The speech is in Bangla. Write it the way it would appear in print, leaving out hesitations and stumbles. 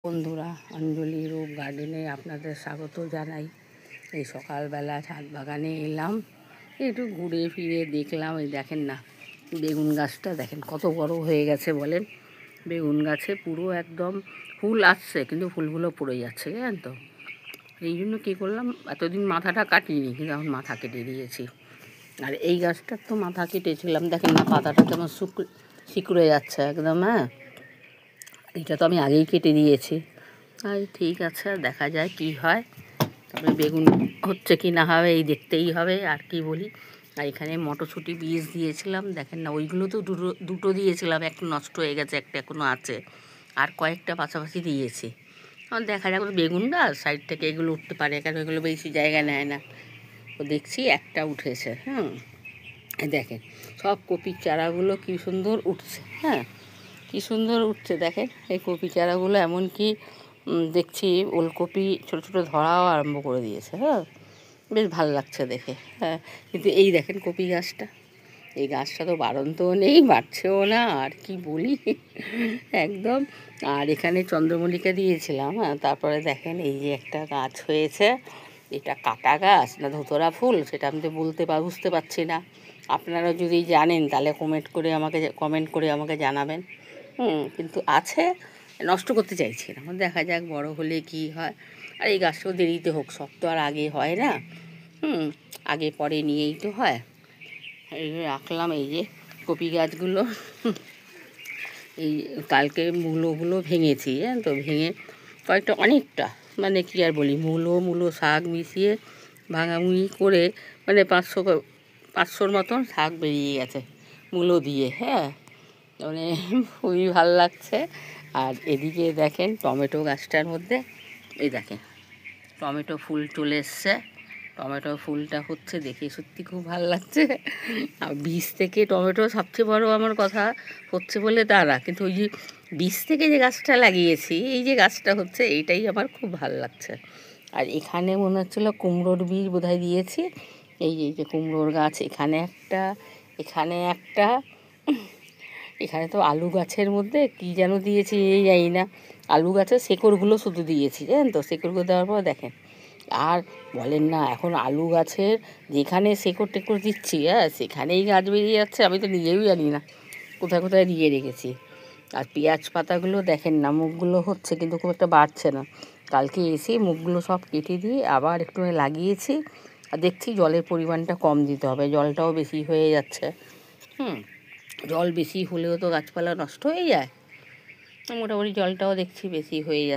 বন্ধুরা, অঞ্জলি রূপ গার্ডেনে আপনাদের স্বাগত জানাই। এই সকালবেলা ছাদ বাগানে এলাম, একটু ঘুরে ফিরে দেখলাম। এই দেখেন না, বেগুন গাছটা দেখেন কত বড় হয়ে গেছে বলেন। বেগুন গাছে পুরো একদম ফুল আসছে, কিন্তু ফুলগুলো পড়ে যাচ্ছে, জানেন তো। এই জন্য কী করলাম, এতদিন মাথাটা কাটিনি, কিন্তু এখন মাথা কেটে দিয়েছি। আর এই গাছটার তো মাথা কেটেছিলাম, দেখেন না পাতাটা কেমন সিকুড়ে যাচ্ছে একদম। হ্যাঁ, এটা তো আমি আগেই কেটে দিয়েছি। আর ঠিক আছে, দেখা যায় কি হয়। তবে বেগুন হচ্ছে কি না হবে এই দেখতেই হবে, আর কি বলি। আর এখানে মটরশুঁটি বীজ দিয়েছিলাম, দেখেন না, ওইগুলো তো দুটো দিয়েছিলাম, একটা নষ্ট হয়ে গেছে, একটা এখনও আছে, আর কয়েকটা পাশাপাশি দিয়েছি। আর দেখা যাক, বেগুন গাছ সাইড থেকে এগুলো উঠতে পারে, কারণ এগুলো বেশি জায়গা নেয় না। তো দেখছি একটা উঠেছে। দেখেন সব কপির চারাগুলো কী সুন্দর উঠছে। হ্যাঁ, কী সুন্দর উঠছে দেখেন এই কপি চারাগুলো। এমনকি দেখছি ওলকপি ছোটো ছোটো ধরাও আরম্ভ করে দিয়েছে। হ্যাঁ, বেশ ভালো লাগছে দেখে। হ্যাঁ, কিন্তু এই দেখেন কপি গাছটা, এই গাছটা তো বাড়ন্তও নেই, বাড়ছেও না, আর কি বলি একদম। আর এখানে চন্দ্রমল্লিকা দিয়েছিলাম। হ্যাঁ, তারপরে দেখেন এই যে একটা গাছ হয়েছে, এটা কাটা গাছ না ধুতরা ফুল সেটা আমি তো বুঝতে পারছি না। আপনারা যদি জানেন তাহলে কমেন্ট করে আমাকে জানাবেন। কিন্তু আছে, নষ্ট করতে চাইছি না। দেখা যাক বড় হলে কি হয়। আর এই গাছটাও দেরিতে হোক, সব তো আর আগে হয় না। আগে পরে নিয়েই তো হয়। এই রাখলাম এই যে কপি গাছগুলো। এই কালকে মূলোগুলো ভেঙেছি, জানেন তো, ভেঙে কয়েকটা অনেকটা, মানে কী আর বলি, মূলো শাক মিশিয়ে ভাঙাভুঙি করে, মানে 500-500-র মতন শাক বেরিয়ে গেছে মূলো দিয়ে। হ্যাঁ, মানে খুবই ভালো লাগছে। আর এদিকে দেখেন টমেটো গাছটার মধ্যে, এই দেখেন টমেটো ফুল চলে এসছে। টমেটো ফুলটা হচ্ছে দেখে সত্যি খুব ভালো লাগছে। আর বীজ থেকে টমেটো সবচেয়ে বড় আমার কথা হচ্ছে বলে তা না, কিন্তু ওই যে বীজ থেকে যে গাছটা লাগিয়েছি, এই যে গাছটা হচ্ছে, এইটাই আমার খুব ভালো লাগছে। আর এখানে মনে হচ্ছিলো কুমড়োর বীজ বোধহয় দিয়েছি। এই যে কুমড়োর গাছ, এখানে একটা, এখানে একটা, এখানে তো আলু গাছের মধ্যে কী যেন দিয়েছি এই জানি না। আলু গাছের শেকড়গুলো শুধু দিয়েছি, জানেন তো। শেকড়গুলো দেওয়ার পর দেখেন, আর বলেন না, এখন আলু গাছের যেখানে শেকড় টেকড় দিচ্ছি, সেখানেই গাছ বেরিয়ে যাচ্ছে। আমি তো নিজেও জানি না কোথায় কোথায় দিয়ে রেখেছি। আর পেঁয়াজ পাতাগুলো দেখেন না, মুখগুলো হচ্ছে কিন্তু খুব একটা বাড়ছে না। কালকে এসে মুখগুলো সব কেটে দিয়ে আবার একটু লাগিয়েছি। আর দেখছি জলের পরিমাণটা কম দিতে হবে, জলটাও বেশি হয়ে যাচ্ছে। জল বেশি হলেও তো গাছপালা নষ্ট হয়ে যায়। মোটামুটি জলটাও দেখছি বেশি হয়ে যাচ্ছে।